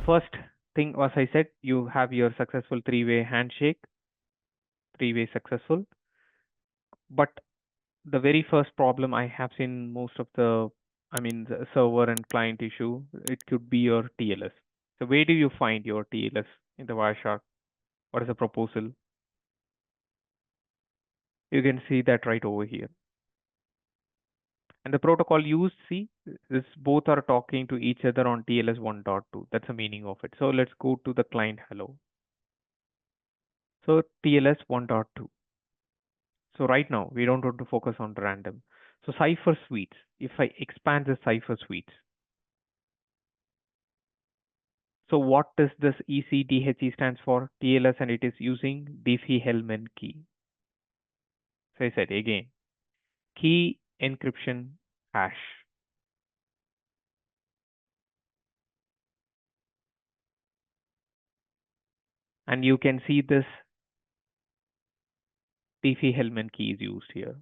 first thing, as I said, you have your successful three-way handshake, three-way successful. But the very first problem I have seen most of the server and client issue, it could be your TLS. So where do you find your TLS in the Wireshark? What is the proposal? You can see that right over here. And the protocol used, see, this both are talking to each other on TLS 1.2. That's the meaning of it. So let's go to the client hello. So TLS 1.2. So right now we don't want to focus on random. So cipher suites. If I expand the cipher suites, so what does this ECDHE stands for? TLS, and it is using Diffie-Hellman key. So I said again, key encryption hash. And you can see this Diffie-Hellman key is used here.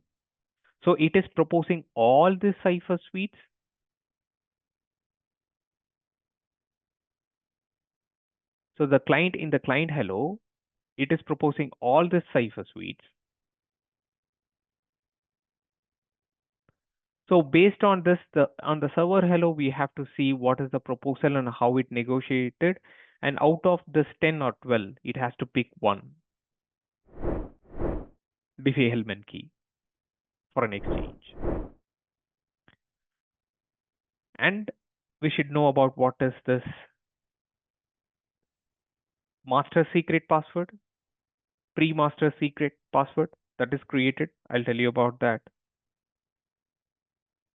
So it is proposing all the cipher suites. So the client in the client hello, it is proposing all the cipher suites. So based on this, on the server hello, we have to see what is the proposal and how it negotiated. And out of this 10 or 12, it has to pick one Diffie-Hellman key for an exchange. And we should know about what is this master secret password, pre-master secret password that is created. I'll tell you about that.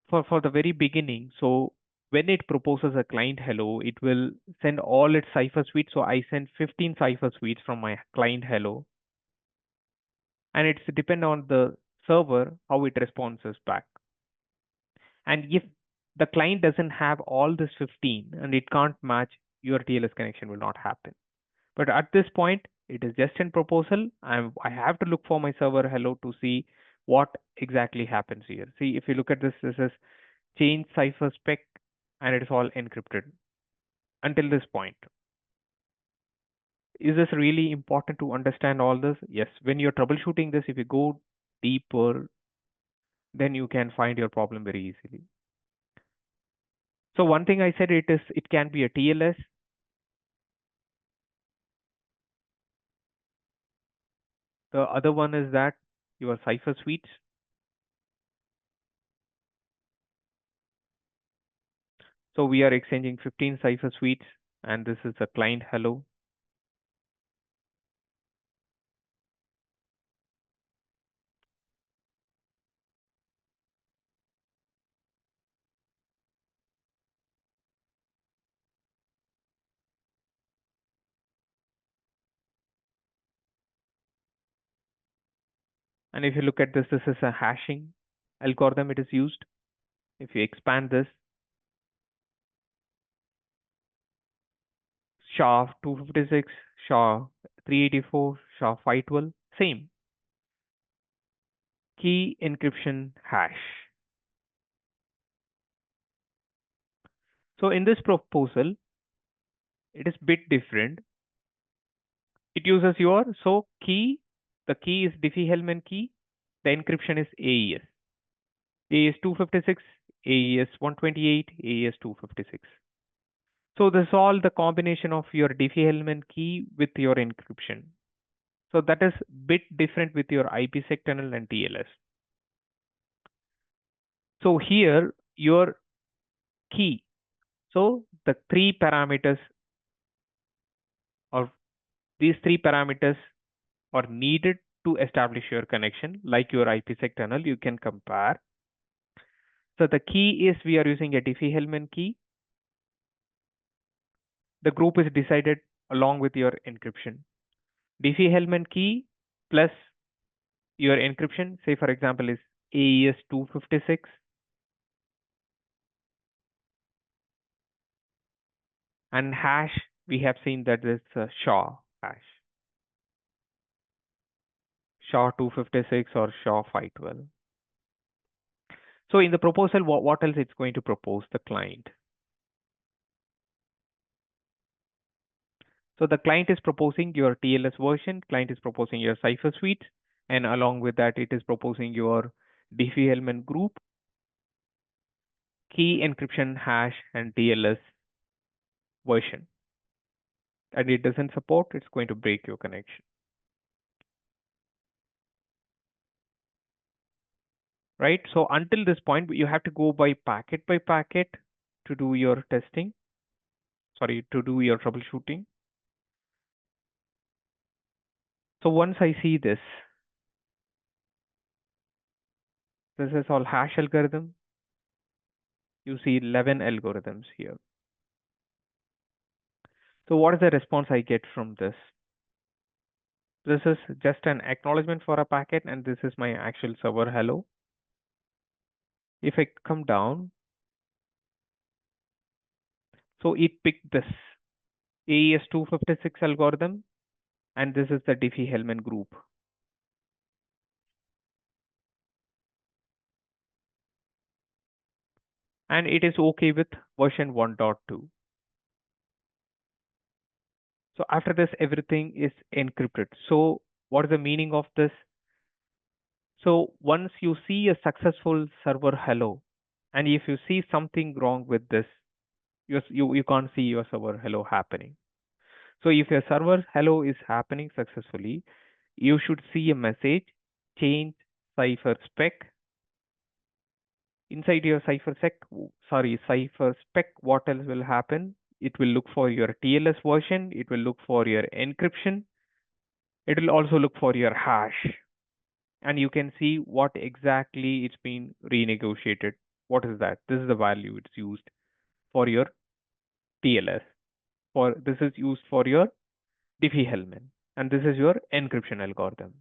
For the very beginning, so when it proposes a client hello, it will send all its cipher suites. So I send 15 cipher suites from my client hello, and it's depend on the server how it responds back. And if the client doesn't have all this 15 and it can't match, your TLS connection will not happen. But at this point, it is just in proposal. I have to look for my server hello to see what exactly happens here. See, if you look at this, this is change cipher spec, and it is all encrypted until this point. Is this really important to understand all this? Yes. When you're troubleshooting this, if you go deeper, then you can find your problem very easily. So one thing I said, it can be a TLS. The other one is that your cipher suites. So we are exchanging 15 cipher suites, and this is a client hello. And if you look at this, this is a hashing algorithm it is used. If you expand this, SHA-256, SHA-384, SHA-512, same. Key encryption hash. So in this proposal, it is bit different. It uses so key, the key is Diffie-Hellman key, the encryption is AES. AES 256, AES 128, AES 256. So this is all the combination of your Diffie-Hellman key with your encryption. So that is bit different with your IPSec tunnel and TLS. So here your key. So the three parameters, or these three parameters, are needed to establish your connection. Like your IPSec tunnel, you can compare. So the key is we are using a Diffie-Hellman key. The group is decided along with your encryption. Diffie-Hellman key plus your encryption, say for example, is AES 256. And hash, we have seen that it's a SHA hash. SHA-256 or SHA-512. So in the proposal, what else it's going to propose the client? So the client is proposing your TLS version, client is proposing your cipher suite, and along with that, it is proposing your Diffie element group, key encryption hash, and TLS version. And it doesn't support, it's going to break your connection. Right? So until this point, you have to go by packet to do your testing. Sorry, to do your troubleshooting. So once I see this is all hash algorithm. You see 11 algorithms here. So what is the response I get from this? This is just an acknowledgement for a packet, and this is my actual server hello. If I come down, so it picked this AES 256 algorithm, and this is the Diffie-Hellman group. And it is okay with version 1.2. So after this, everything is encrypted. So what is the meaning of this? So once you see a successful server hello, and if you see something wrong with this, you can't see your server hello happening. So if your server hello is happening successfully, you should see a message, change cipher spec. Inside your cipher spec, what else will happen? It will look for your TLS version, it will look for your encryption, it will also look for your hash. And you can see what exactly it's been renegotiated. What is that? This is the value it's used for your TLS. This is used for your Diffie-Hellman, and this is your encryption algorithm.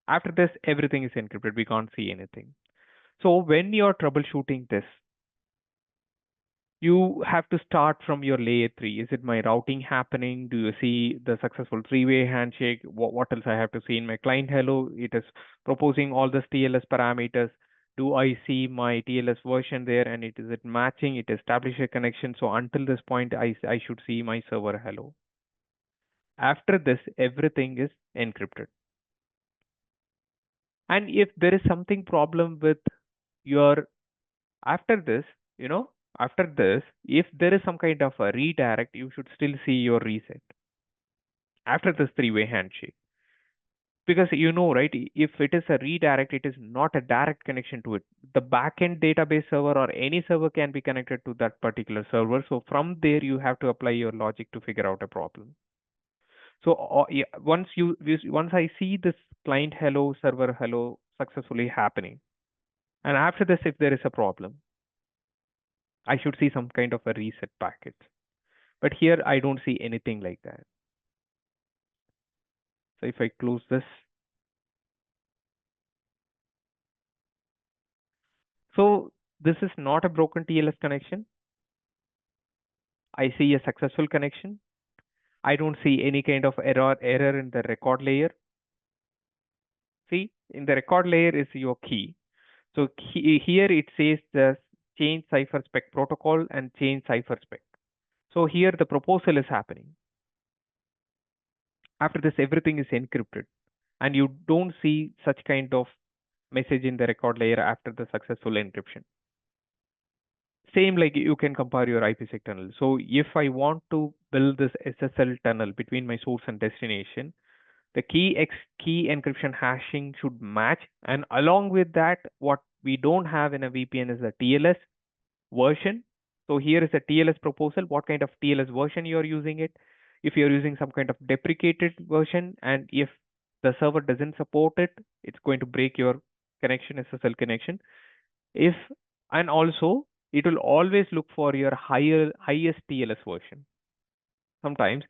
After this, everything is encrypted. We can't see anything. So when you're troubleshooting this, you have to start from your layer 3. Is it my routing happening? Do you see the successful three-way handshake? What else I have to see in my client hello? It is proposing all the TLS parameters. Do I see my TLS version there, and is it matching? It establishes a connection. So until this point, I should see my server hello. After this, everything is encrypted. And if there is something problem with your, after this, after this, if there is some kind of a redirect, you should still see your reset after this three-way handshake. Because right, if it is a redirect, it is not a direct connection to it. The backend database server or any server can be connected to that particular server. So from there, you have to apply your logic to figure out a problem. So yeah, once I see this client hello, server hello successfully happening, and after this, if there is a problem, I should see some kind of a reset packet. But here I don't see anything like that. So if I close this, so this is not a broken TLS connection. I see a successful connection. I don't see any kind of error in the record layer. See, in the record layer is your key. So here it says the change cipher spec protocol and change cipher spec. So here the proposal is happening. After this, everything is encrypted, and you don't see such kind of message in the record layer after the successful encryption. Same like you can compare your IPSec tunnel. So if I want to build this SSL tunnel between my source and destination, the key encryption hashing should match. And along with that, what we don't have in a VPN is a TLS version. So here is a TLS proposal. What kind of TLS version you are using it? If you're using some kind of deprecated version, and if the server doesn't support it, it's going to break your connection, SSL connection. If and also it will always look for your highest TLS version. Sometimes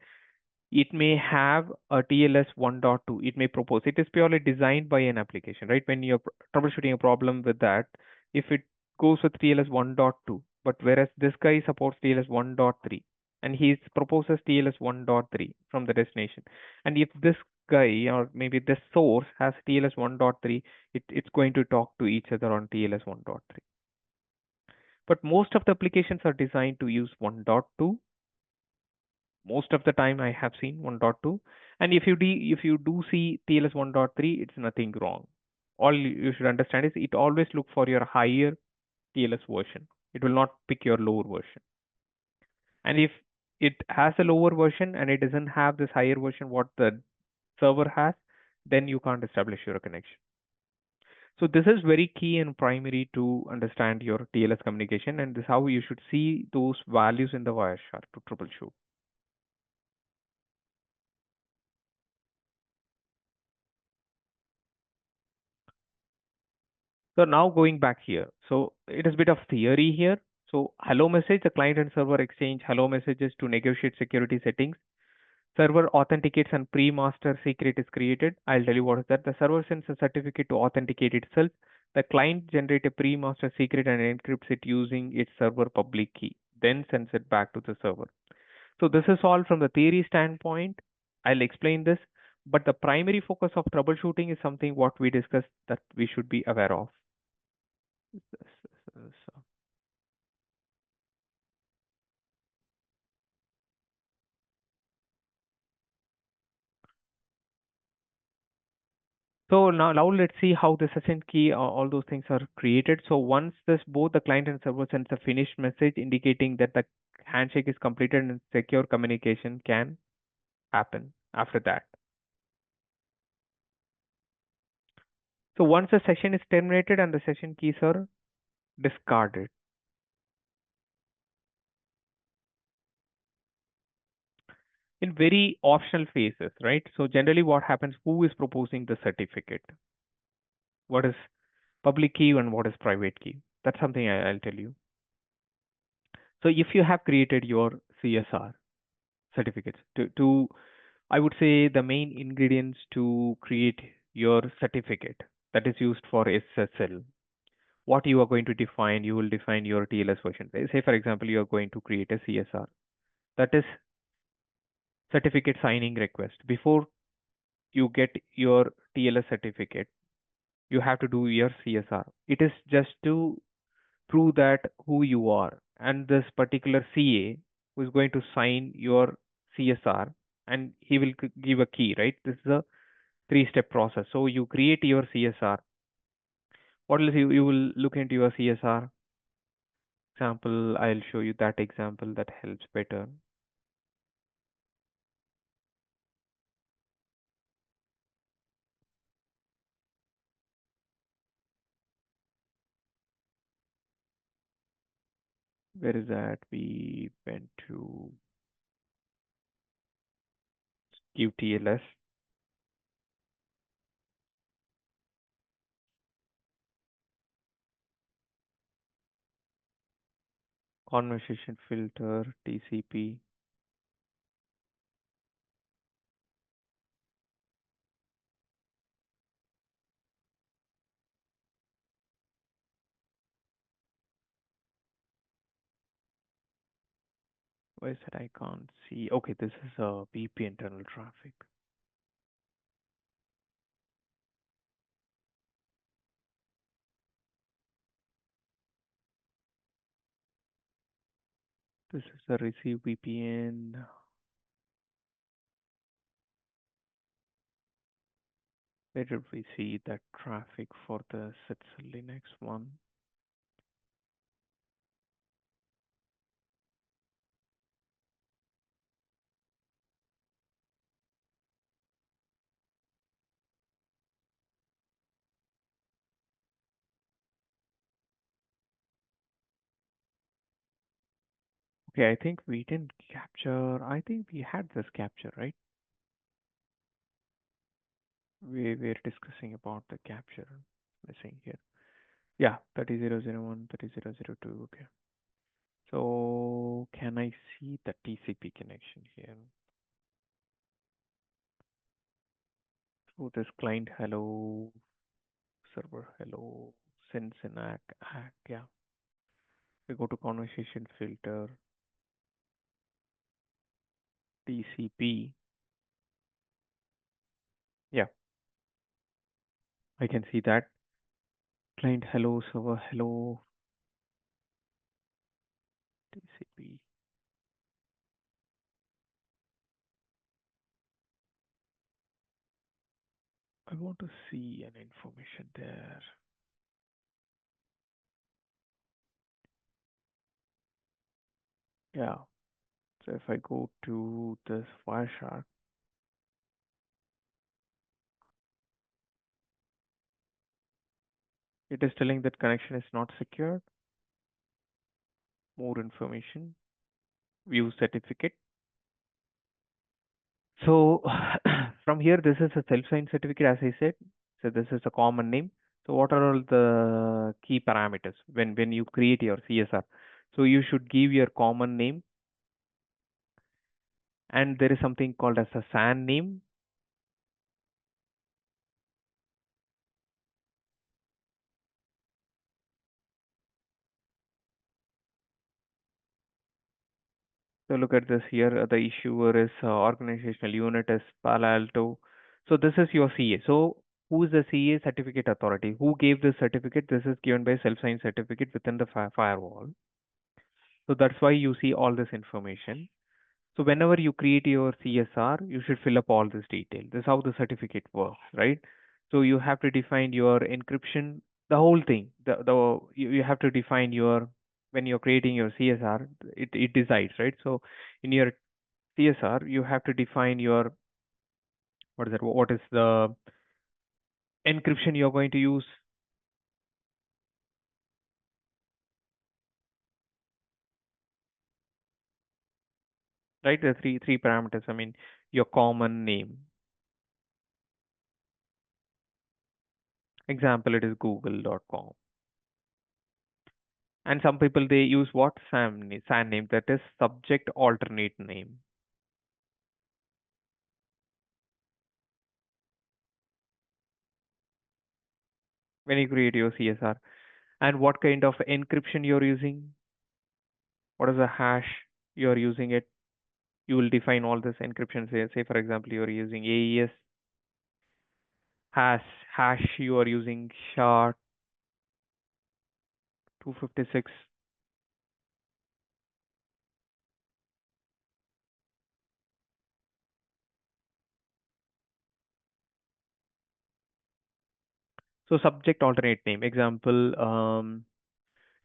it may have a TLS 1.2. It may propose. It is purely designed by an application, right? When you're troubleshooting a problem with that, if it goes with TLS 1.2, but whereas this guy supports TLS 1.3, and he proposes TLS 1.3 from the destination, and if this guy or maybe this source has TLS 1.3, it's going to talk to each other on TLS 1.3. But most of the applications are designed to use 1.2, Most of the time I have seen 1.2. And if you do see TLS 1.3, it's nothing wrong. All you should understand is it always look for your higher TLS version. It will not pick your lower version. And if it has a lower version and it doesn't have this higher version what the server has, then you can't establish your connection. So this is very key and primary to understand your TLS communication, and this is how you should see those values in the Wireshark to troubleshoot. So now going back here, so it is a bit of theory here. So hello message, the client and server exchange hello messages to negotiate security settings. Server authenticates and pre-master secret is created. I'll tell you what is that. The server sends a certificate to authenticate itself. The client generates a pre-master secret and encrypts it using its server public key, then sends it back to the server. So this is all from the theory standpoint. I'll explain this, but the primary focus of troubleshooting is something what we discussed that we should be aware of. So now let's see how the session key, all those things are created. So once this both the client and server sends a finished message indicating that the handshake is completed and secure communication can happen after that. So once the session is terminated and the session keys are discarded. In very optional phases, right? So generally what happens, who is proposing the certificate? What is public key and what is private key? That's something I'll tell you. So if you have created your CSR certificates to I would say the main ingredients to create your certificate that is used for SSL. What you are going to define, you will define your TLS version. Say, for example, you are going to create a CSR. That is certificate signing request. Before you get your TLS certificate, you have to do your CSR. It is just to prove that who you are. And this particular CA who is going to sign your CSR and he will give a key, right? This is a three-step process. So you create your CSR. What else you will look into your CSR? Example, I'll show you that example that helps better. Where is that? We went to give TLS. Conversation filter, TCP. Why is that I can't see? Okay, this is a VP internal traffic. This is the receive VPN. Where did we see that traffic for the Setzel Linux one? Okay, I think we didn't capture. I think we had this capture, right? We were discussing about the capture missing here. Yeah, 30001, 30002. Okay. So can I see the TCP connection here? So this client hello, server hello, sends an ACK. Yeah. We go to conversation filter, TCP. Yeah, I can see that. Client hello, server hello, TCP. I want to see an information there. Yeah. So if I go to this Wireshark, it is telling that connection is not secured. More information. View certificate. So from here, this is a self-signed certificate, as I said. So this is a common name. So what are all the key parameters when you create your CSR? So you should give your common name, and there is something called as a SAN name. So look at this here. The issuer is organizational unit is Palo Alto. So this is your CA. So who is the CA certificate authority? Who gave this certificate? This is given by self-signed certificate within the firewall. So that's why you see all this information. So whenever you create your CSR, you should fill up all this detail. This is how the certificate works, right? So you have to define your encryption, the whole thing. You have to define your when you're creating your CSR, it decides, right? So in your CSR, you have to define your what is it? What is the encryption you're going to use, right? The three parameters. I mean, your common name. Example, it is google.com. And some people they use what SAN name, that is subject alternate name. When you create your CSR, and what kind of encryption you're using, what is the hash you're using it. You will define all this encryption. Say for example, you're using AES hash you are using SHA 256. So subject alternate name. Example,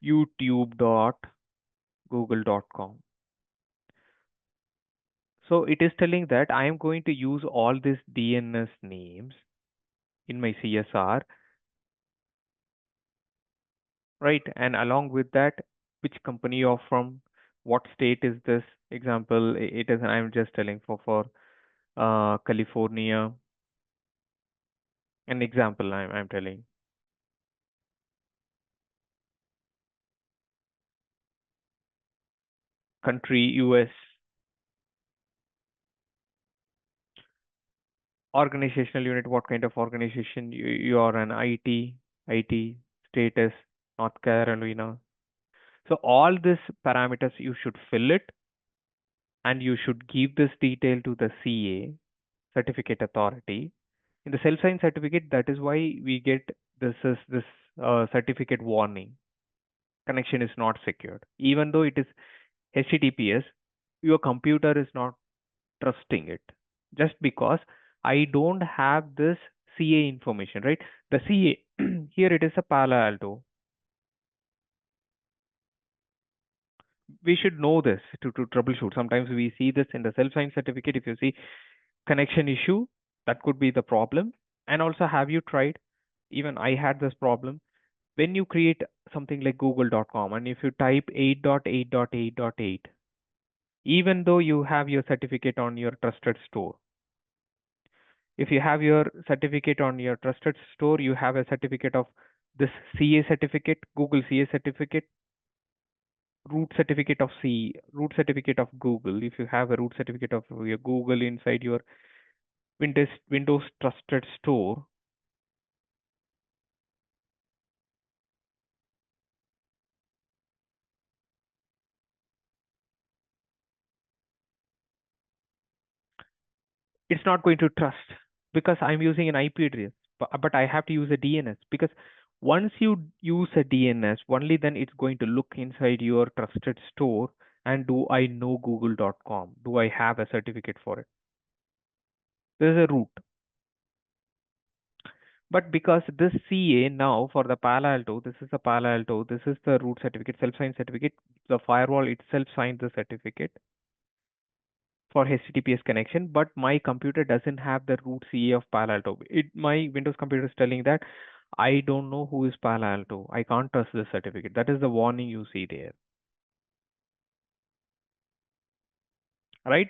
youtube.google.com. So it is telling that I am going to use all these DNS names in my CSR, right? And along with that, which company you're from, what state is this? Example, it is, I'm just telling for California. An example I'm telling. Country, US. Organizational unit, what kind of organization? You are an IT status, North Carolina. So all these parameters you should fill it, and you should give this detail to the CA, certificate authority. In the self-signed certificate, that is why we get this certificate warning. Connection is not secured. Even though it is HTTPS, your computer is not trusting it just because I don't have this CA information, right? The CA here it is a Palo Alto. We should know this to troubleshoot. Sometimes we see this in the self-signed certificate. If you see connection issue, that could be the problem. And also, have you tried? Even I had this problem when you create something like google.com, and if you type 8.8.8.8, even though you have your certificate on your trusted store, if you have your certificate on your trusted store, you have a certificate of this CA certificate, Google CA certificate, root certificate of C, root certificate of Google. If you have a root certificate of your Google inside your Windows trusted store, it's not going to trust because I'm using an IP address, but I have to use a DNS because once you use a DNS, only then it's going to look inside your trusted store and do I know google.com? Do I have a certificate for it? There's a root. But because this CA now for the Palo Alto, this is the Palo Alto, this is the root certificate, self-signed certificate. The firewall itself signed the certificate for HTTPS connection, but my computer doesn't have the root CA of Palo Alto. My Windows computer is telling that I don't know who is Palo Alto. I can't trust the certificate. That is the warning you see there, right?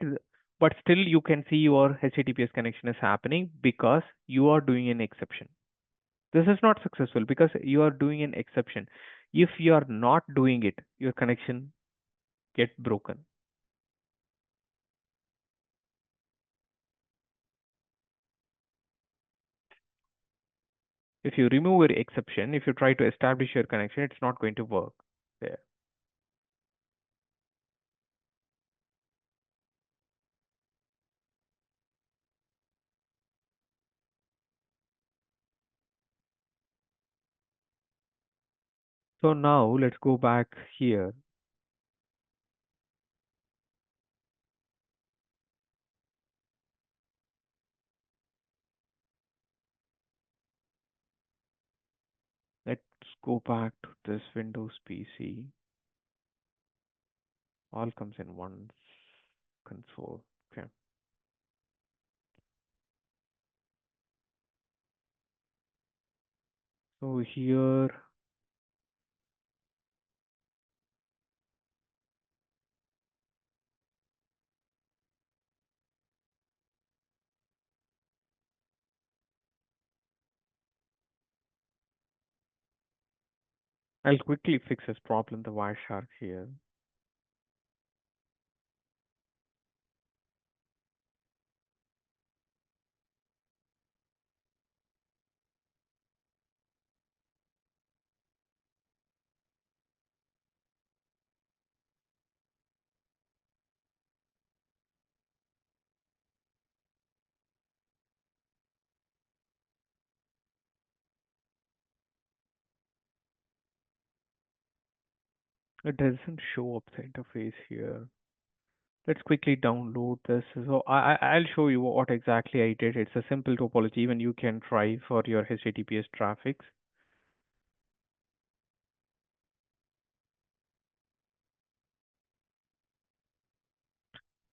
But still, you can see your HTTPS connection is happening because you are doing an exception. This is not successful because you are doing an exception. If you are not doing it, your connection get broken. If you remove your exception, if you try to establish your connection, it's not going to work there. So now let's go back here. Let's go back to this Windows PC. All comes in one console. Okay. So here, I'll quickly fix this problem, the Wireshark here. It doesn't show up the interface here. Let's quickly download this. So I'll show you what exactly I did. It's a simple topology. Even you can try for your HTTPS traffics.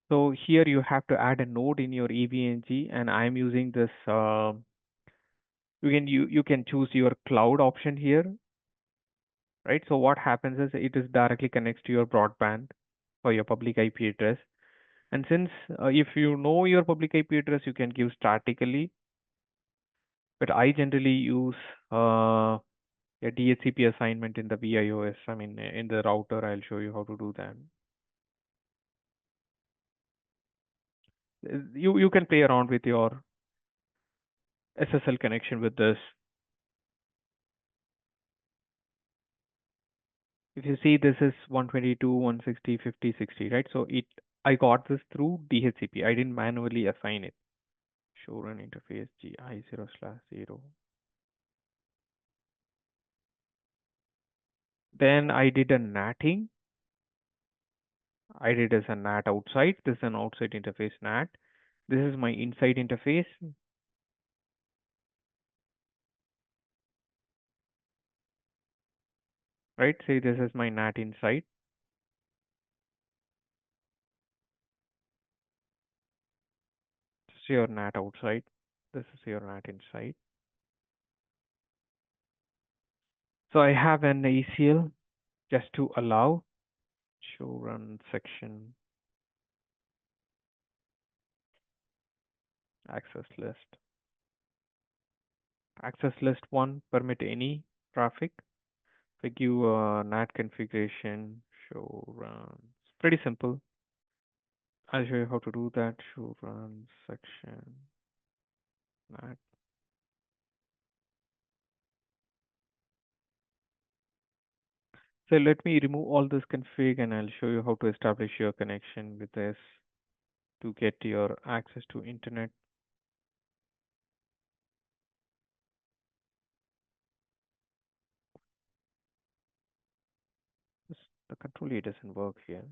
So here you have to add a node in your EVNG, and I'm using this. You can choose your cloud option here, right? So what happens is it is directly connects to your broadband for your public IP address. And since if you know your public IP address, you can give statically. But I generally use a DHCP assignment in the VIOS. I mean, in the router, I'll show you how to do that. You can play around with your SSL connection with this. If you see, this is 122, 160, 50, 60, right? So I got this through DHCP. I didn't manually assign it. Show run interface GI0/0. Then I did a natting. I did as a NAT outside. This is an outside interface NAT. This is my inside interface. Right? Say this is my NAT inside. This is your NAT outside. This is your NAT inside. So I have an ACL just to allow show run section access list. Access list 1 permit any traffic. If I give NAT configuration, show run. It's pretty simple. I'll show you how to do that. Show run section NAT. So let me remove all this config and I'll show you how to establish your connection with this to get your access to internet. The control A doesn't work here.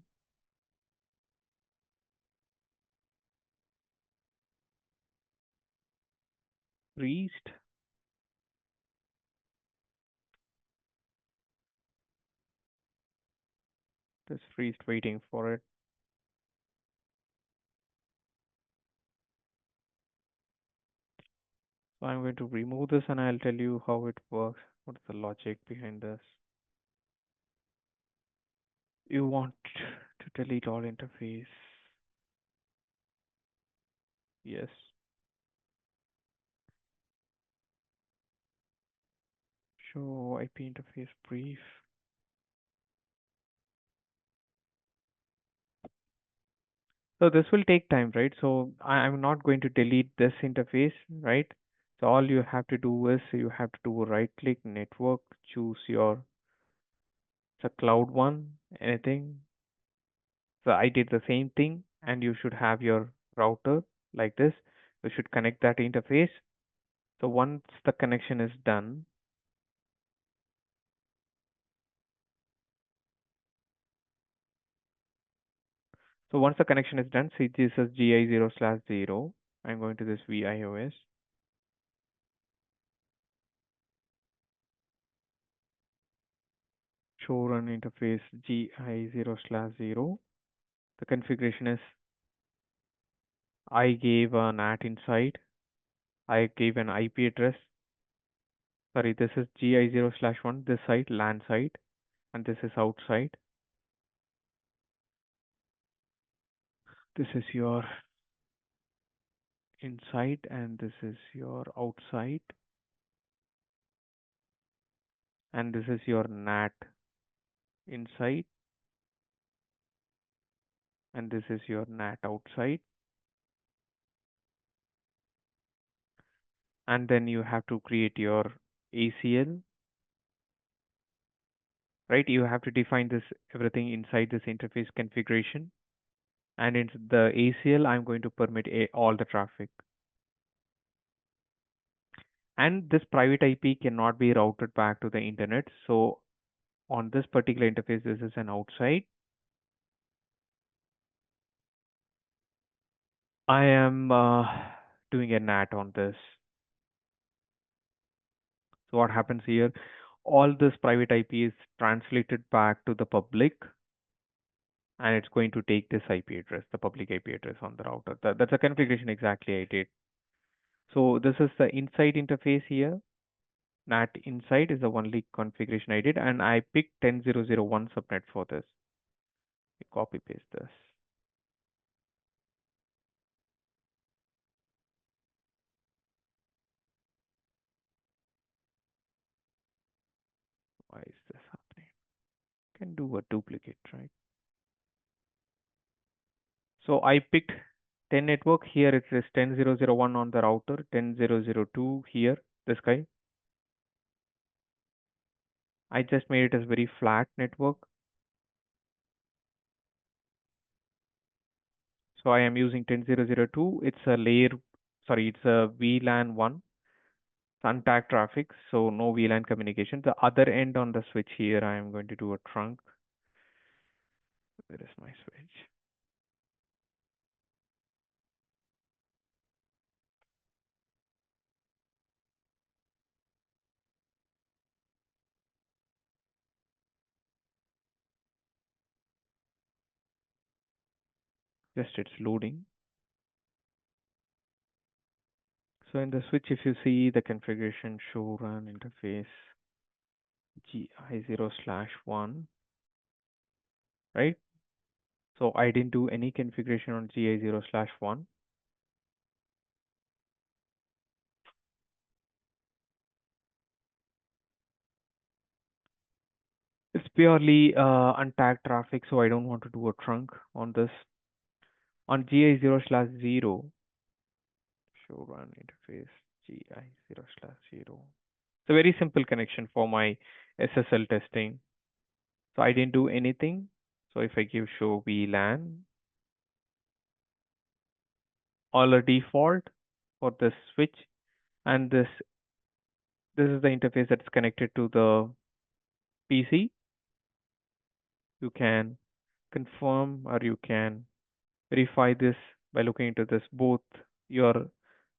Priest. Just freeze waiting for it. So I'm going to remove this and I'll tell you how it works. What's the logic behind this? You want to delete all interface. Yes. Show IP interface brief. So this will take time, right? So I'm not going to delete this interface, right? So all you have to do is you have to do a right click network, choose your the cloud one, anything. So I did the same thing and you should have your router like this. You should connect that interface. So once the connection is done, see this is GI0/0. I'm going to this VIOS. Show run interface GI0/0. The configuration is I gave a NAT inside. I gave an IP address. Sorry, this is GI0/1, this site, LAN site, and this is outside. This is your inside, and this is your outside, and this is your NAT inside, and this is your NAT outside. And then you have to create your ACL, right? You have to define this everything inside this interface configuration. And in the ACL, I'm going to permit all the traffic. And this private IP cannot be routed back to the internet. So on this particular interface, this is an outside. I am doing a NAT on this. So what happens here? All this private IP is translated back to the public, and it's going to take this IP address, the public IP address on the router. That's a configuration exactly I did. So this is the inside interface here. NAT inside is the only configuration I did, and I picked 10.0.0.1 subnet for this. Copy paste this. Why is this happening? Can do a duplicate, right? So I picked 10 network. Here it is 10.0.0.1 on the router, 10.0.0.2 here, this guy. I just made it as very flat network. So I am using 10.0.0.2. It's a layer, sorry, it's a VLAN 1. It's untagged traffic, so no VLAN communication. The other end on the switch here, I am going to do a trunk. Where is my switch? Just it's loading. So in the switch, if you see the configuration show run interface GI0/1, right? So I didn't do any configuration on GI0/1. It's purely untagged traffic, so I don't want to do a trunk on this. On GI0/0, show run interface GI0/0. It's a very simple connection for my SSL testing. So I didn't do anything. So if I give show VLAN, all a default for this switch, and this is the interface that's connected to the PC. You can confirm or you can verify this by looking into this. Both your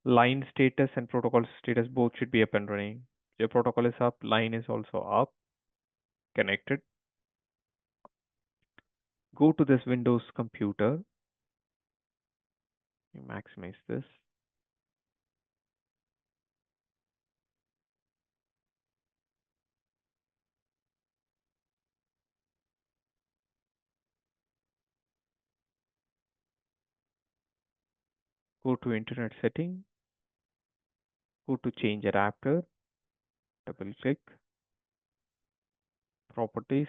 line status and protocol status both should be up and running. Your protocol is up, line is also up, connected. Go to this Windows computer. You maximize this. Go to Internet setting. Go to change adapter. Double click. Properties.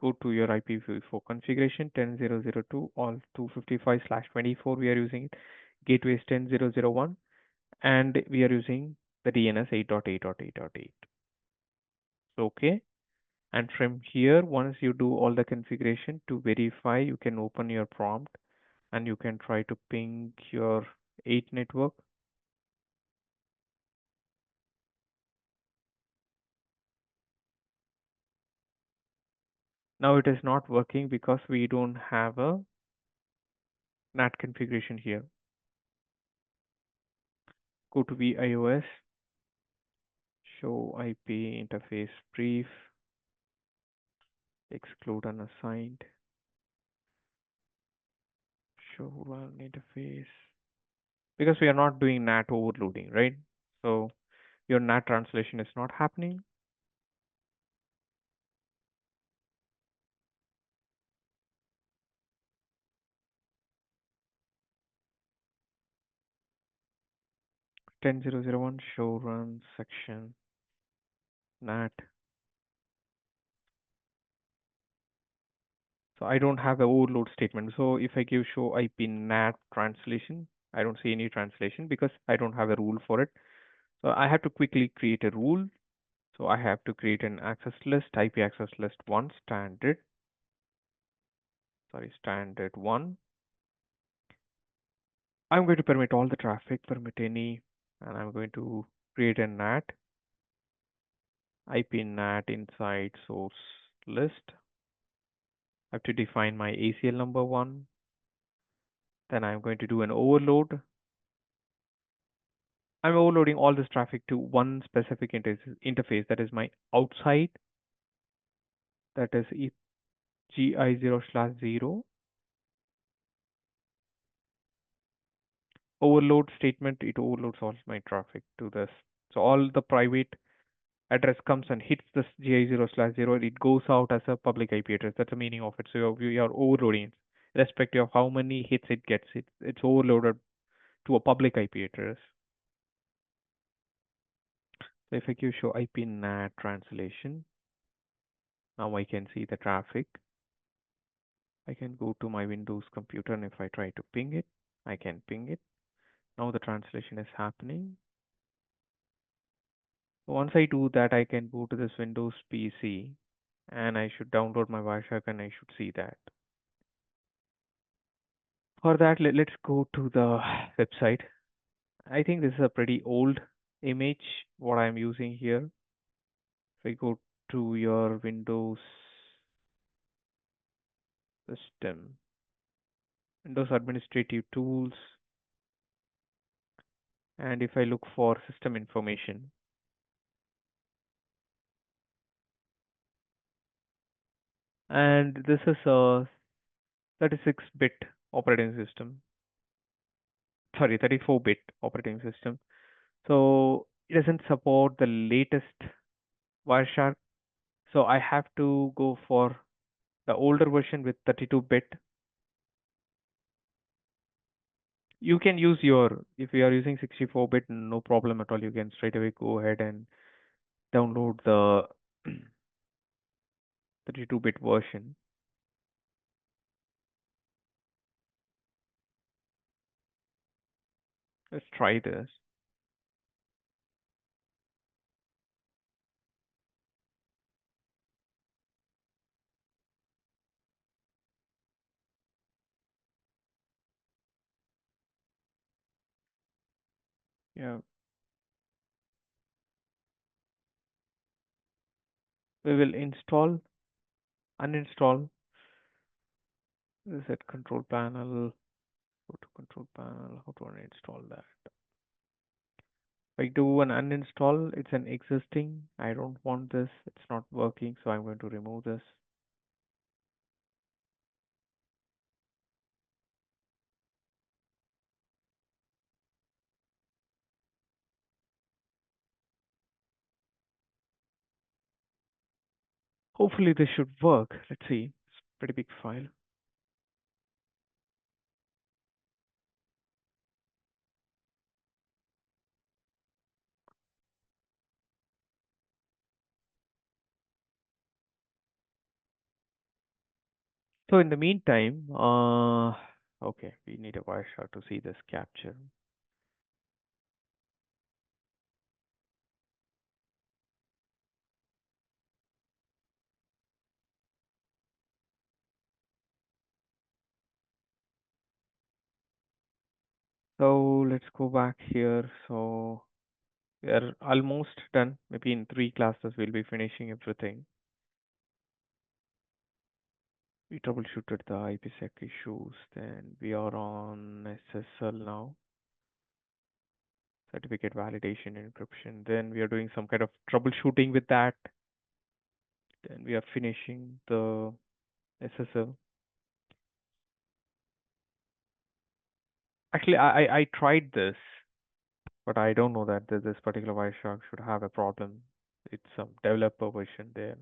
Go to your IPv4 configuration 10.0.0.2 all 255/24 we are using it. Gateway is 10.0.0.1 and we are using the DNS 8.8.8.8. So okay. And from here, once you do all the configuration to verify, you can open your prompt and you can try to ping your 8 network. Now it is not working because we don't have a NAT configuration here. Go to VIOS, show IP interface brief, exclude unassigned, show LAN interface. Because we are not doing NAT overloading, right? So your NAT translation is not happening. Ten zero zero one show run section NAT. So I don't have the overload statement. So if I give show IP NAT translation, I don't see any translation because I don't have a rule for it. So I have to quickly create a rule. So I have to create an access list, IP access list one standard. Sorry, standard one. I'm going to permit all the traffic, permit any, and I'm going to create a NAT, IP NAT inside source list. I have to define my ACL number one. Then I'm going to do an overload. I'm overloading all this traffic to one specific interface that is my outside, that is GI0/0. Overload statement, it overloads all my traffic to this. So all the private address comes and hits this GI0/0, it goes out as a public IP address. That's the meaning of it. So you are overloading it. Irrespective of how many hits it gets, it's overloaded to a public IP address. So if I give show IP NAT translation, now I can see the traffic. I can go to my Windows computer and if I try to ping it, I can ping it. Now the translation is happening. Once I do that, I can go to this Windows PC and I should download my Wireshark and I should see that. For that, let's go to the website. I think this is a pretty old image, what I'm using here. If I go to your Windows system, Windows administrative tools, and if I look for system information, and this is a 36-bit operating system. Sorry, 34-bit operating system. So it doesn't support the latest Wireshark. So I have to go for the older version with 32-bit. You can use your, if you are using 64-bit, no problem at all. You can straight away go ahead and download the 32-bit version. Let's try this. Yeah, we will install, uninstall. This is at control panel. Go to control panel. How to uninstall that? If I do an uninstall, it's an existing. I don't want this. It's not working, so I'm going to remove this. Hopefully this should work. Let's see. It's a pretty big file. So in the meantime, okay, we need a Wireshark to see this capture. So let's go back here. So we are almost done. Maybe in 3 classes we'll be finishing everything. We troubleshooted the IPSec issues. Then we are on SSL now. Certificate validation encryption. Then we are doing some kind of troubleshooting with that. Then we are finishing the SSL. Actually, I tried this, but I don't know that this particular Wireshark should have a problem. It's some developer version there.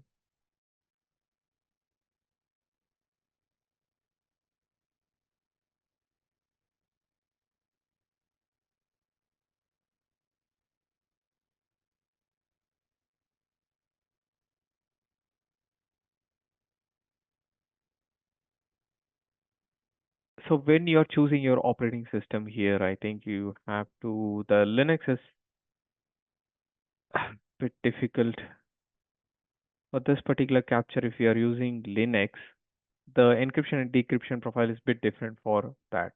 So when you're choosing your operating system here, I think you have to, the Linux is a bit difficult for this particular capture. If you are using Linux, the encryption and decryption profile is a bit different for that.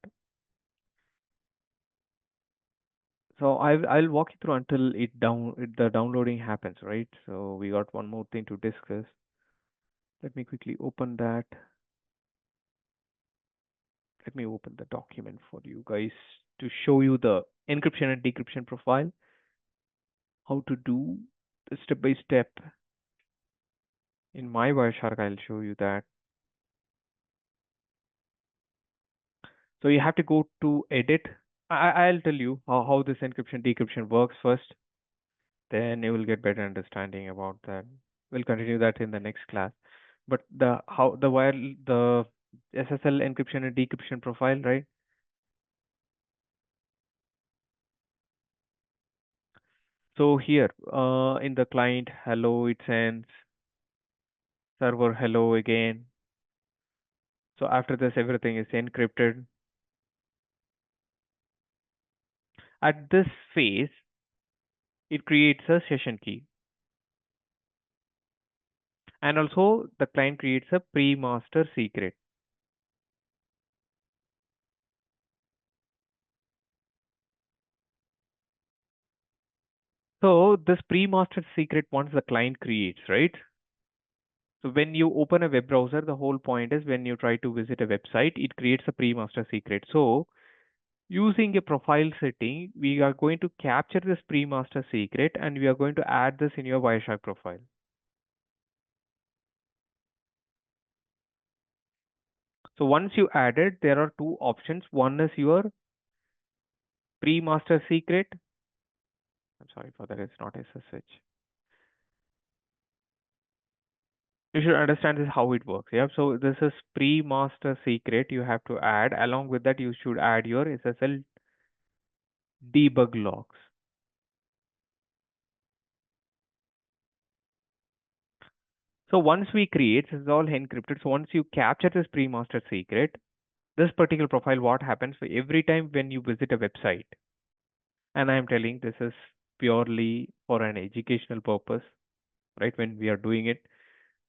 So I'll walk you through until the downloading happens, right? So we got one more thing to discuss. Let me quickly open that. Let me open the document for you guys to show you the encryption and decryption profile, how to do the step by step. In my Wireshark, I'll show you that. So you have to go to edit. I'll tell you how this encryption decryption works first. Then you will get better understanding about that. We'll continue that in the next class. But the SSL encryption and decryption profile, right? So here, in the client, hello, it sends server hello again. So after this, everything is encrypted. At this phase, it creates a session key. And also the client creates a pre-master secret. So this pre-master secret once the client creates, right? So when you open a web browser, the whole point is when you try to visit a website, it creates a pre-master secret. So using a profile setting, we are going to capture this pre-master secret and we are going to add this in your Wireshark profile. So once you add it, there are two options. One is your pre-master secret. I'm sorry for that, it's not SSH. You should understand this how it works. Yeah. So this is pre-master secret you have to add. Along with that, you should add your SSL debug logs. So once we create, this is all encrypted. So once you capture this pre-master secret, this particular profile, what happens for every time when you visit a website, and I'm telling this is purely for an educational purpose, right? When we are doing it,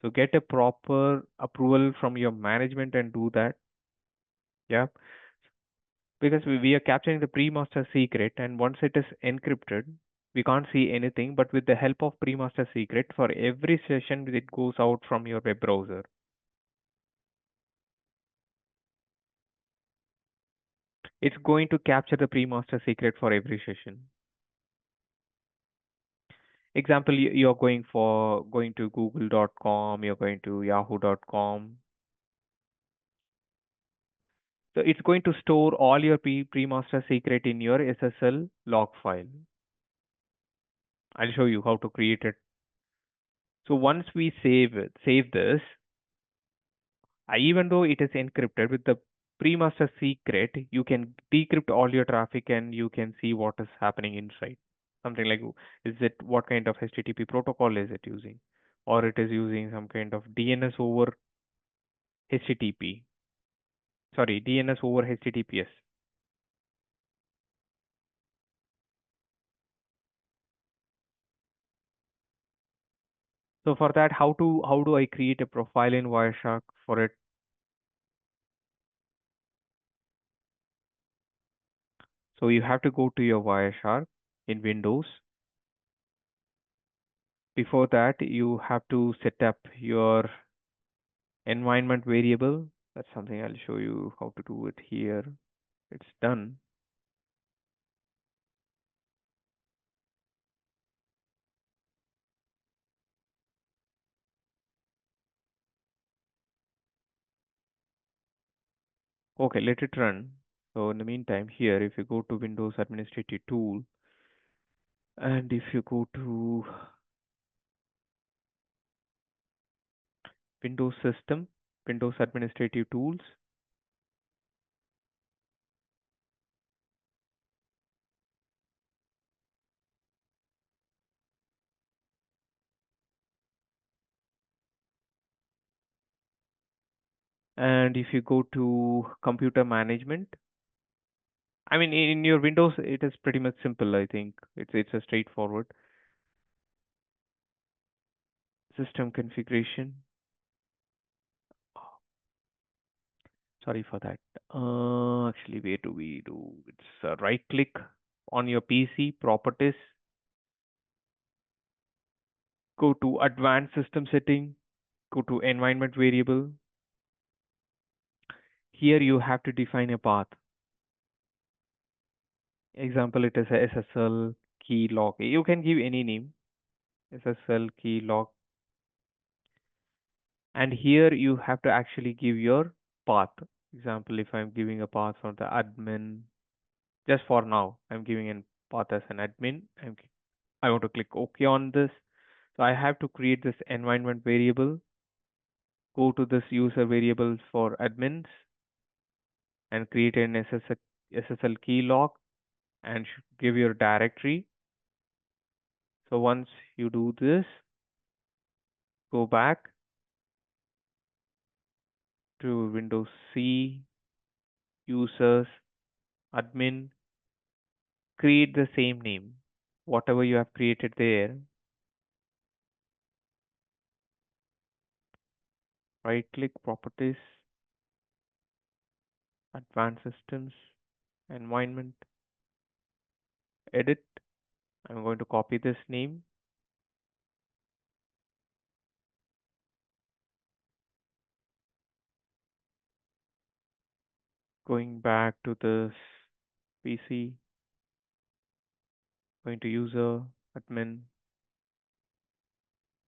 so get a proper approval from your management and do that. Yeah, because we are capturing the pre-master secret, and once it is encrypted, we can't see anything. But with the help of pre-master secret, for every session it goes out from your web browser, it's going to capture the pre-master secret for every session. Example, you're going to google.com, you're going to yahoo.com. So it's going to store all your pre-master secret in your SSL log file. I'll show you how to create it. So once we save this, even though it is encrypted with the pre-master secret, you can decrypt all your traffic and you can see what is happening inside. Something like, is it what kind of HTTP protocol is it using, or it is using some kind of DNS over HTTP. Sorry, DNS over HTTPS. So for that, how do I create a profile in Wireshark for it? So you have to go to your Wireshark in Windows. Before that, you have to set up your environment variable. That's something I'll show you how to do it here. It's done. Okay, let it run. So in the meantime, here, if you go to Windows Administrative Tool, and if you go to Windows System, Windows Administrative Tools, and if you go to Computer Management, I mean, in your Windows, it is pretty much simple. I think it's a straightforward system configuration. Sorry for that. Actually, where do we do? It's right click on your PC, properties, go to advanced system setting, go to environment variable. Here you have to define a path. Example, it is a SSL key lock. You can give any name, SSL key lock. And here you have to actually give your path. Example, if I'm giving a path for the admin, just for now, I'm giving a path as an admin. I want to click OK on this. So I have to create this environment variable, go to this user variable for admins and create an SSL key lock and give your directory. So once you do this, go back to Windows C, users, admin, create the same name, whatever you have created there. Right click properties, advanced systems, environment, edit. I'm going to copy this name. Going back to this PC, going to user, admin,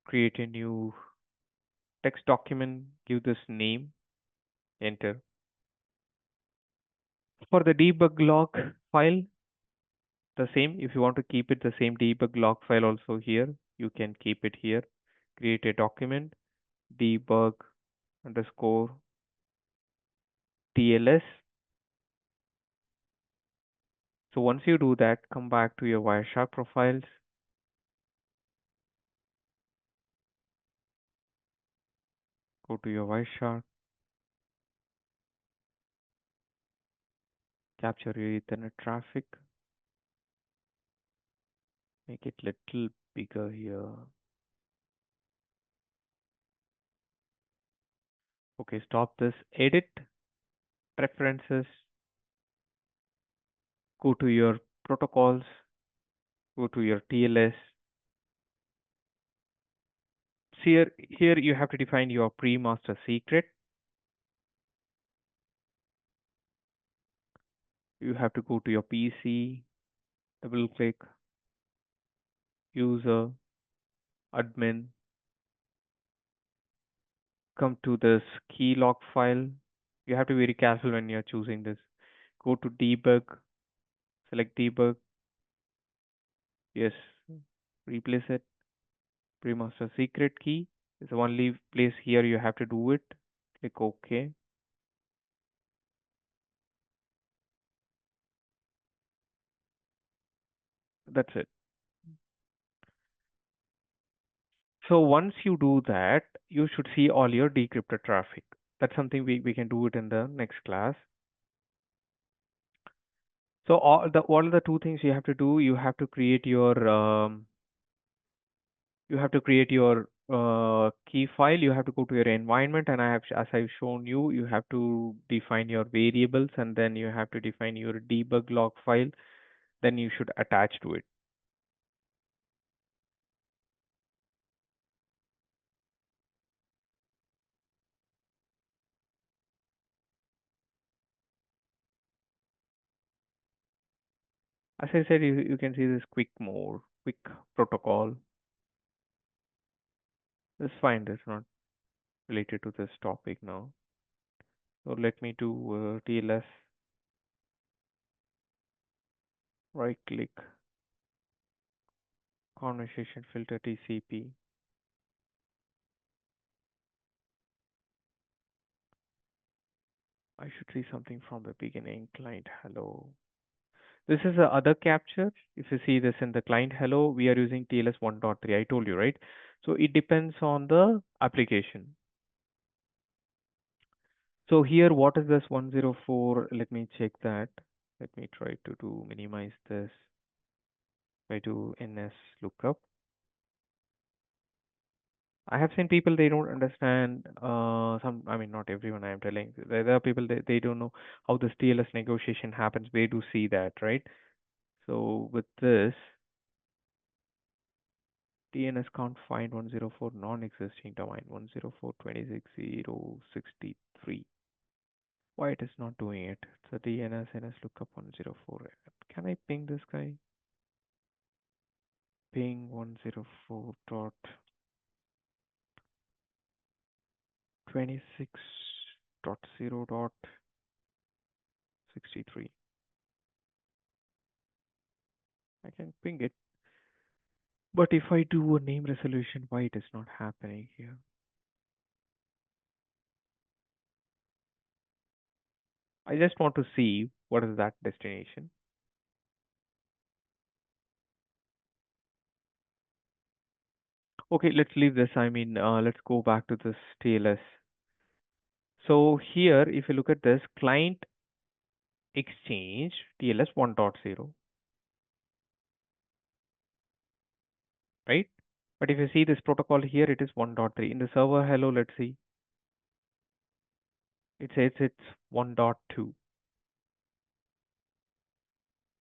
create a new text document, give this name, enter. For the debug log file, the same. If you want to keep it the same debug log file also here, you can keep it here. Create a document, debug underscore TLS. So once you do that, come back to your Wireshark profiles. Go to your Wireshark, capture your Ethernet traffic, make it little bigger here. Okay, stop this. Edit preferences. Go to your protocols. Go to your TLS. Here you have to define your pre-master secret. You have to go to your PC, double click, user, admin, come to this key lock file. You have to be very careful when you're choosing this. Go to debug, select debug. Yes, replace it. Pre-master secret key is the only place here you have to do it. Click OK. That's it. So once you do that, you should see all your decrypted traffic. That's something we can do it in the next class. So all the two things you have to do, you have to create your key file. You have to go to your environment, and as I've shown you, you have to define your variables, and then you have to define your debug log file. Then you should attach to it. As I said, you can see this quick mode, quick protocol. It's fine. It's not related to this topic now. So let me do TLS. Right click, conversation filter TCP. I should see something from the beginning. Client hello. This is the other capture. If you see this in the client hello, we are using TLS 1.3. I told you, right? So it depends on the application. So here, what is this 104? Let me check that. Let me try to minimize this. Try to NS lookup. I have seen people, they don't understand I mean, not everyone, I am telling. There are people, they don't know how this TLS negotiation happens. They do see that, right? So with this, DNS can't find 104 non-existing domain 104.26.0.63. Why it is not doing it? So DNS NS lookup 104. Can I ping this guy? Ping 104.26.0.63. I can ping it. But if I do a name resolution, why it is not happening here? I just want to see what is that destination. Okay, let's leave this. I mean, let's go back to this TLS. So here, if you look at this client exchange TLS 1.0, right? But if you see this protocol here, it is 1.3. In the server hello, let's see. It says it's 1.2.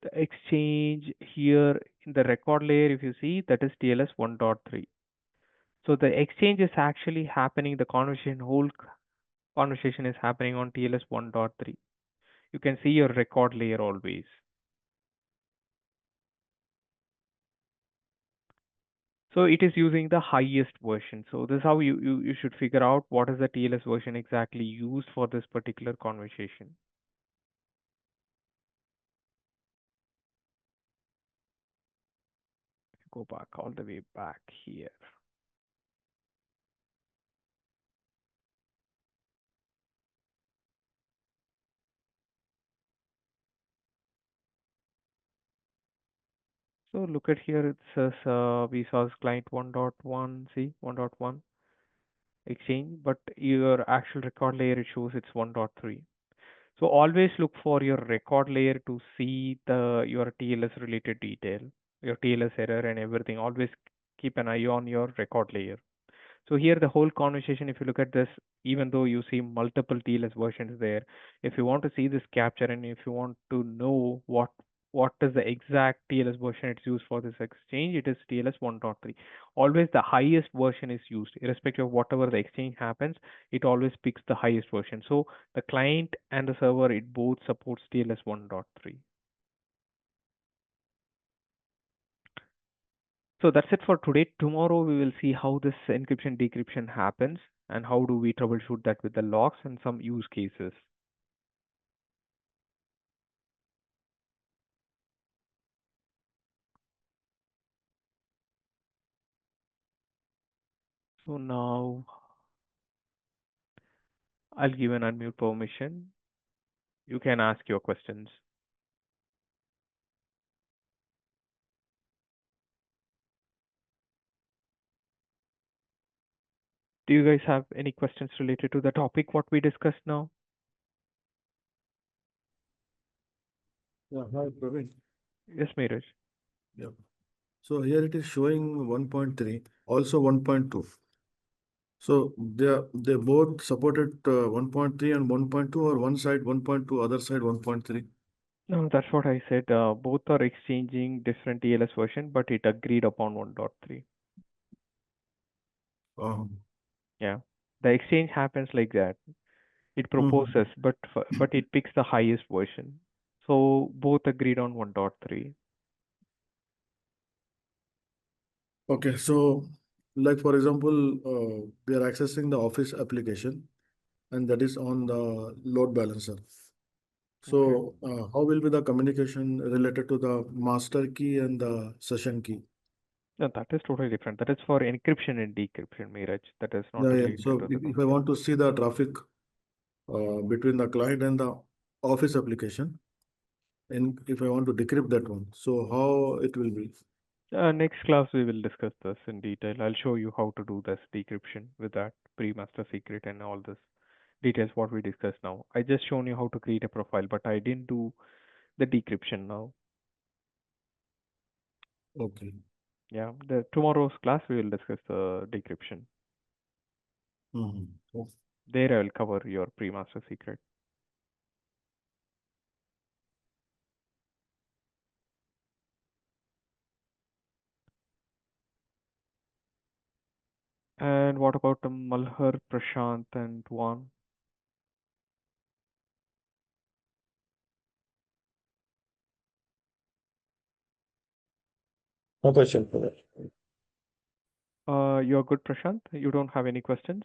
The exchange here in the record layer, if you see, that is TLS 1.3. So the exchange is actually happening, the whole conversation is happening on TLS 1.3. You can see your record layer always. So it is using the highest version. So this is how you should figure out what is the TLS version exactly used for this particular conversation. Go back all the way back here. So look at here, it says we saw client 1.1, see 1.1 exchange, but your actual record layer, it shows it's 1.3. So always look for your record layer to see your TLS related detail, your TLS error and everything. Always keep an eye on your record layer. So here the whole conversation, if you look at this, even though you see multiple TLS versions there, if you want to see this capture and if you want to know what is the exact TLS version it's used for this exchange, it is TLS 1.3. Always the highest version is used, irrespective of whatever the exchange happens, it always picks the highest version. So the client and the server, it both supports TLS 1.3. So that's it for today. Tomorrow we will see how this encryption decryption happens and how do we troubleshoot that with the logs and some use cases. So now I'll give an unmute permission. You can ask your questions. Do you guys have any questions related to the topic what we discussed now? Yeah, hi, Praveen. Yes, Meeraj. Yeah. So here it is showing 1.3, also 1.2. So they both supported 1.3 and 1.2, or one side 1.2, other side 1.3. No, that's what I said. Both are exchanging different TLS version, but it agreed upon 1.3. Um, Yeah. The exchange happens like that. It proposes, mhm. but it picks the highest version. So both agreed on 1.3. Okay, so like for example, we are accessing the Office application, and that is on the load balancer. Okay. So how will be the communication related to the master key and the session key? No, that is totally different. That is for encryption and decryption, Miraj. That is not Yeah, yeah. related So to the if I want to see the traffic between the client and the Office application, and if I want to decrypt that one, so how it will be? next class we will discuss this in detail. I'll show you how to do this decryption with that pre-master secret and all this details what we discussed now. I just shown you how to create a profile, but I didn't do the decryption now. Okay. Yeah, the tomorrow's class we will discuss the decryption. Mhm. There I will cover your pre-master secret. And what about the Malhar, Prashant, and Juan? No question for that. You're good, Prashant. You don't have any questions.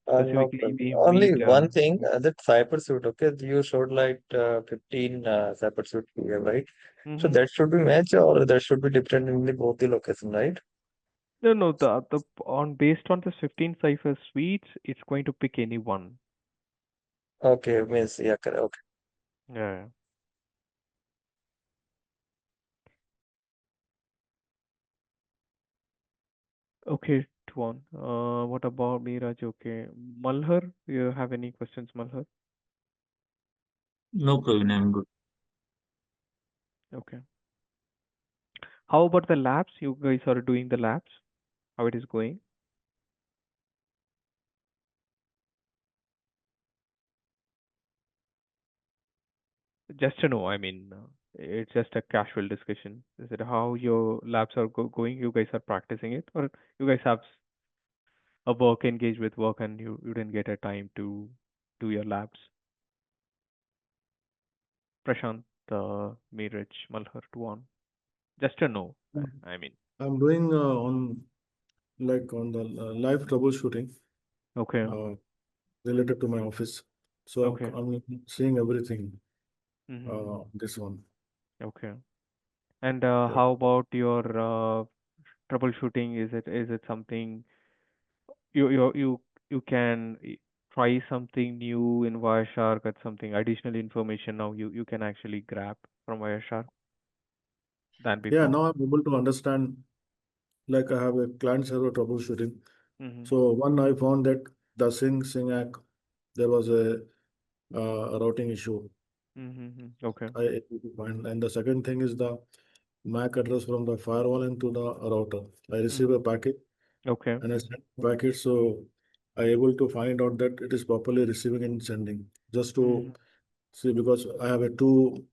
No Specifically, problem. we Only meet. one thing, that cyber suit, okay? You showed like 15 cyber suit here, right? So Mhm. that should be match or that should be different in the both the location, right? No, no. The on based on this 15 cipher suites, it's going to pick any one. Okay, means yeah, correct. Okay. Yeah. Okay, Tuan. What about Miraj? Okay, Malhar. You have any questions, Malhar? No, Praveen, I'm good. Okay. How about the labs? You guys are doing the labs? How it is going? Just to know. I mean, it's just a casual discussion. Is it how your labs are going? You guys are practicing it, or you guys have a work engaged with work and you didn't get a time to do your labs? Prashant, Meeraj, Malhar, Tuan. Just to know. I mean, I'm doing on the live troubleshooting okay, uh, related to my office. So okay, I'm seeing everything mm-hmm, this one. okay. And Yeah. how about your troubleshooting? Is it something you can try something new in Wireshark or something additional information now you can actually grab from Wireshark than Yeah, before? now I'm able to understand, like I have a client server troubleshooting. Mm-hmm, So one, I found that the SYNC there was a routing issue. mm-hmm, okay, I able to find. And the second thing is the MAC address from the firewall into the router. I receive mm-hmm, a packet okay, and I send the packet, so I able to find out that it is properly receiving and sending. Just to mm-hmm, see, because I have a two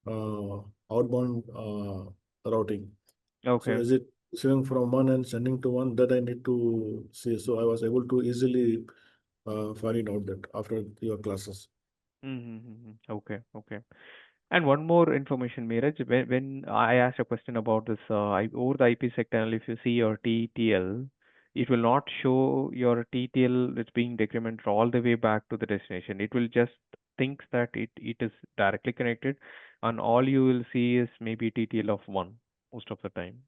uh, outbound routing. So okay. is it receiving from one and sending to one, that I need to see. So I was able to easily find out that after your classes. Mm-hmm, okay, okay. And one more information, Meeraj, when I asked a question about this, over the IPsec tunnel, if you see your TTL, it will not show your TTL it's being decremented all the way back to the destination. It will just think that it is directly connected, and all you will see is maybe TTL of one most of the time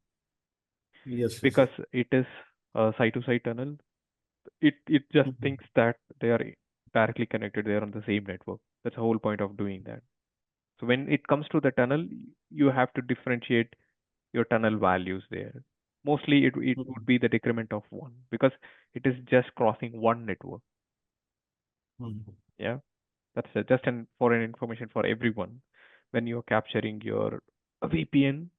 Yes, yes. because it is. site-to-site tunnel, it just Mhm. thinks that they are directly connected. They are on the same network. That's the whole point of doing that. So when it comes to the tunnel, you have to differentiate your tunnel values there. Mostly it would Mhm. be the decrement of one because it is just crossing one network. Mhm. Yeah, that's just an for an information for everyone. When you're capturing your VPN,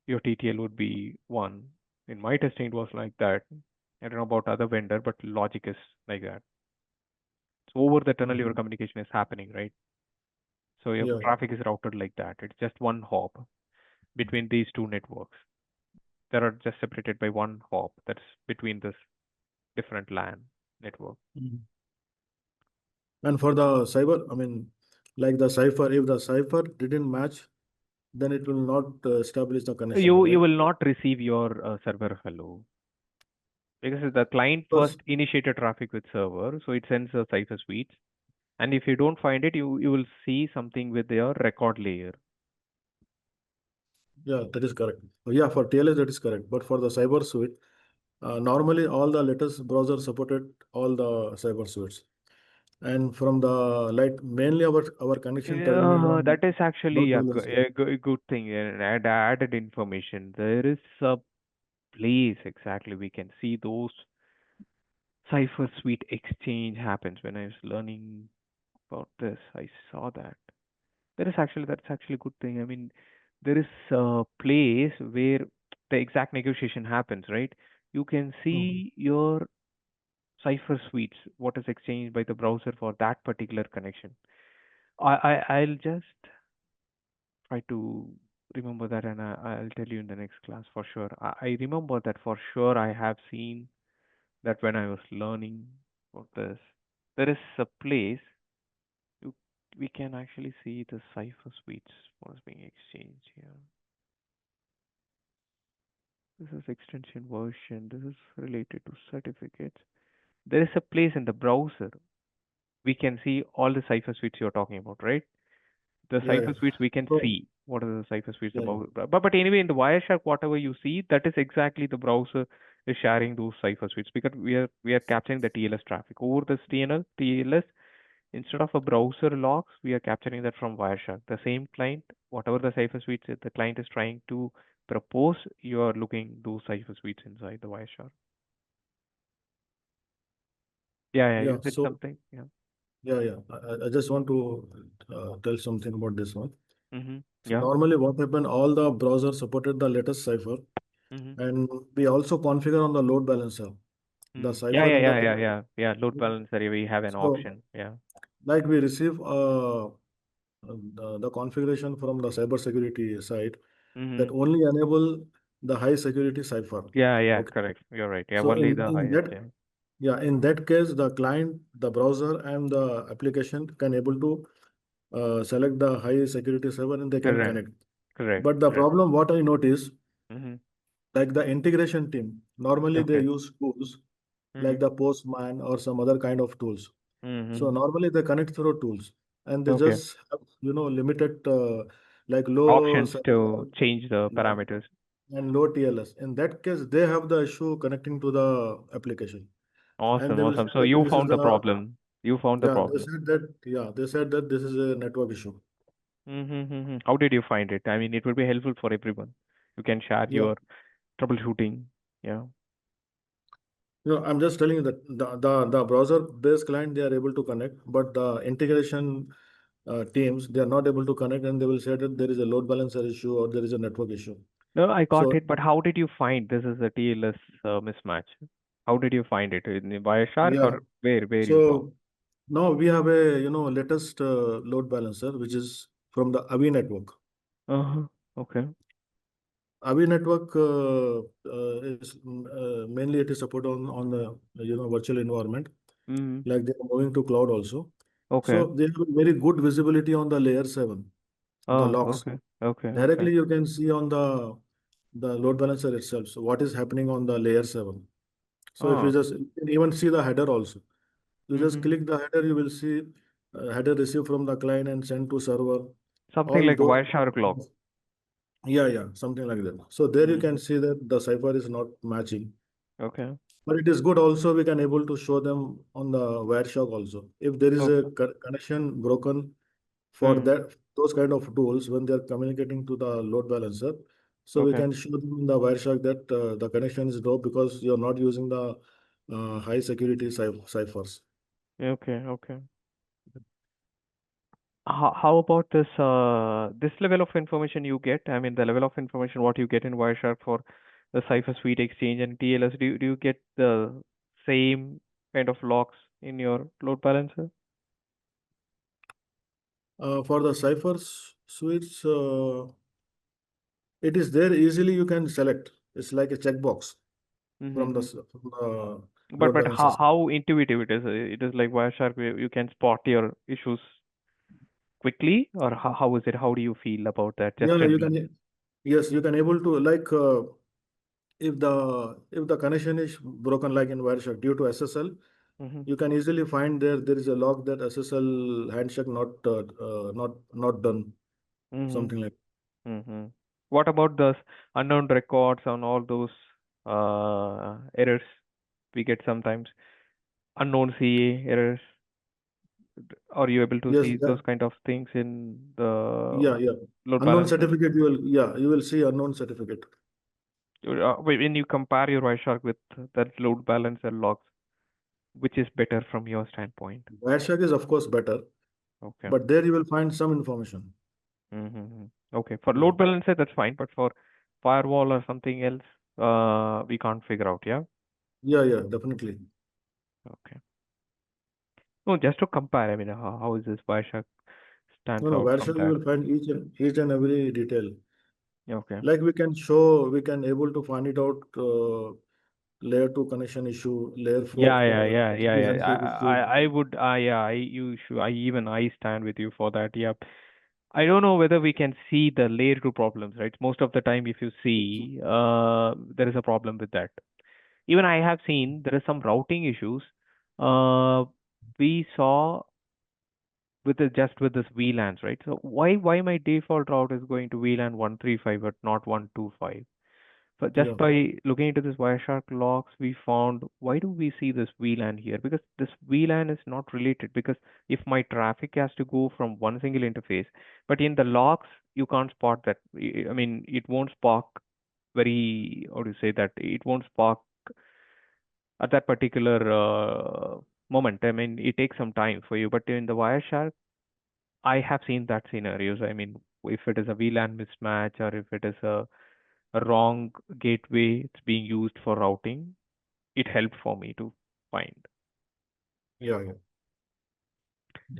your TTL would be one. In my testing, it was like that. I don't know about other vendor, but logic is like that. So over the tunnel, your Mhm. communication is happening, right? So your Yeah. traffic is routed like that. It's just one hop between these two networks. They are just separated by one hop that's between this different LAN network. Mhm. And for the cyber, I mean, like the cipher, if the cipher didn't match, then it will not establish the connection, You right? will not receive your server hello because the client first First, initiated traffic with server, so it sends the cipher suites. And if you don't find it, you will see something with your record layer. yeah, that is correct. Yeah, for TLS, that is correct. But for the cyber suite, normally all the latest browsers supported all the cyber suites. And from the like mainly our connection terminate on That is actually load a, balancer. a good thing and added information. There is a place exactly we can see those cipher suite exchange happens. When I was learning about this, I saw that. That's actually a good thing. I mean, there is a place where the exact negotiation happens, right? You can Mhm. see your cipher suites, what is exchanged by the browser for that particular connection. I'll just try to remember that and I'll tell you in the next class for sure. I remember that for sure I have seen that when I was learning about this. There is a place you, we can actually see the cipher suites, what is being exchanged here. This is extension version. This is related to certificates. There is a place in the browser we can see all the cipher suites you're talking about, right? The Yeah, yeah. cipher suites we can So, see what are the cipher suites yeah, yeah. about. But anyway, in the Wireshark, whatever you see, that is exactly the browser is sharing those cipher suites because we are capturing the TLS traffic over this TLS. Instead of a browser logs, we are capturing that from Wireshark. The same client, whatever the cipher suites the client is trying to propose, you are looking those cipher suites inside the Wireshark. Yeah, Yeah. you said So, something. Yeah. yeah, yeah. I just want to tell something about this one. Mhm. So Yeah. normally what happened, all the browsers supported the latest cipher, Mhm. and we also configure on the load balancer the Yeah, cipher yeah, in the yeah, yeah, client. yeah. Yeah, load balancer, we have an So, option. Yeah. like we receive the configuration from the cybersecurity side that Mhm. only enable the high security cipher. Yeah, yeah, Okay. correct. You're right. Yeah, So only in the in highest. that Yeah. yeah in that case the client, the browser, and the application can able to select the high security server and they can Correct. connect. Correct. But the Correct. problem what I notice, Mhm. like the integration team, normally they Okay. use tools like Mhm. the Postman or some other kind of tools. So Mhm. normally they connect through tools and they Okay. just have, limited like low Options to server, change the yeah, parameters. and low TLS. In that case, they have the issue connecting to the application, and Awesome, they will awesome. say So that you this is found the the problem. You found the yeah. They problem. said that they said that this is a network issue. Mm-hmm. How did you find it? I mean, it would be helpful for everyone. You can share Yeah, your troubleshooting. Yeah. I'm just telling you that the browser-based client they are able to connect, but the integration teams they are not able to connect, and they will say that there is a load balancer issue or there is a network issue. No, I got So it, but how did you find this is a TLS mismatch? How did you find it? In the Wireshark yeah, or where you found? so now we have a latest load balancer which is from the AVI network. Uh-huh. Okay. AVI network is mainly it is support on the virtual environment. Mm-hmm. Like they are moving to cloud also. Okay. So they have a very good visibility on the layer 7, the Oh, logs. okay. Okay. Okay. Directly you can see on the load balancer itself. So what is happening on the layer 7. So if Oh. you can even see the header also. You just Mm-hmm. click the header, you will see header received from the client and sent to server. Something All like a those. Wireshark log. Yeah, yeah, something like that. So there you Mm-hmm. can see that the cipher is not matching. Okay. But it is good also, we can able to show them on the Wireshark also. If there is a connection broken for Hmm. that, those kind of tools when they are communicating to the load balancer, so we Okay. can show them in the Wireshark that the connection is low because you're not using the high security ciphers. Okay. Okay. How about this level of information you get? I mean, the level of information what you get in Wireshark for the cipher suite exchange and TLS. Do you get the same kind of logs in your load balancer? For the ciphers suites, it is there easily you can select. It's like a checkbox from Mm-hmm. from the But load balancers. how intuitive it is? It is like Wireshark where you can spot your issues quickly, or how is it? How do you feel about that? Just Yeah, tell you me. can. Yes, you can able to like if the connection is broken like in Wireshark due to SSL, Mm-hmm. you can easily find there is a log that SSL handshake not done, Mm-hmm. something like. Mm-hmm. What about the unknown records on all those errors we get sometimes? Unknown CA errors. Are you able to Yes, see those kind of things in the yeah. load Unknown balancer? certificate you will see unknown certificate. When you compare your Wireshark with that load balancer logs, which is better from your standpoint? Wireshark is of course better, Okay. but there you will find some information. Mm-hmm. Okay. For Yeah, load balancer, that's fine, but for firewall or something else, we can't figure out, yeah? yeah, definitely. Okay. No, just to compare, I mean, how is this Wireshark stands No, out from Wireshark you that? will find each and every detail. Okay. Like we can able to find it out. Layer 2 connection issue, layer 4 handshake issue. I would, yeah, you should, I stand with you for that. Yeah. I don't know whether we can see the layer two problems, right? Most of the time, if you see, there is a problem with that. Even I have seen there is some routing issues. Uh, we saw with just with this VLANs, right? So why my default route is going to VLAN 135 but not 125? But just Yeah, by looking into this Wireshark logs, we found why do we see this VLAN here? Because this VLAN is not related. Because if my traffic has to go from one single interface, but in the logs you can't spot that. I mean, it won't spark very. How do you say that? It won't spark at that particular moment. I mean, it takes some time for you. But in the Wireshark, I have seen that scenarios. I mean, if it is a VLAN mismatch or if it is a wrong gateway it's being used for routing, it helped for me to find. yeah. Yes.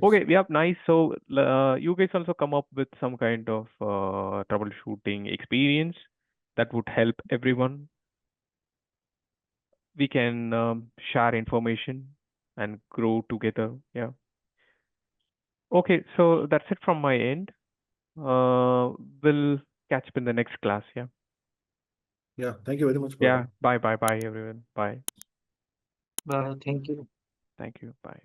Okay, yeah, nice. So you guys also come up with some kind of troubleshooting experience that would help everyone. We can share information and grow together. Yeah. Okay, so that's it from my end. We'll catch up in the next class. Yeah. Yeah, thank you very much, Yeah. brother. Bye, everyone. Bye. Thank you. Thank you. Bye.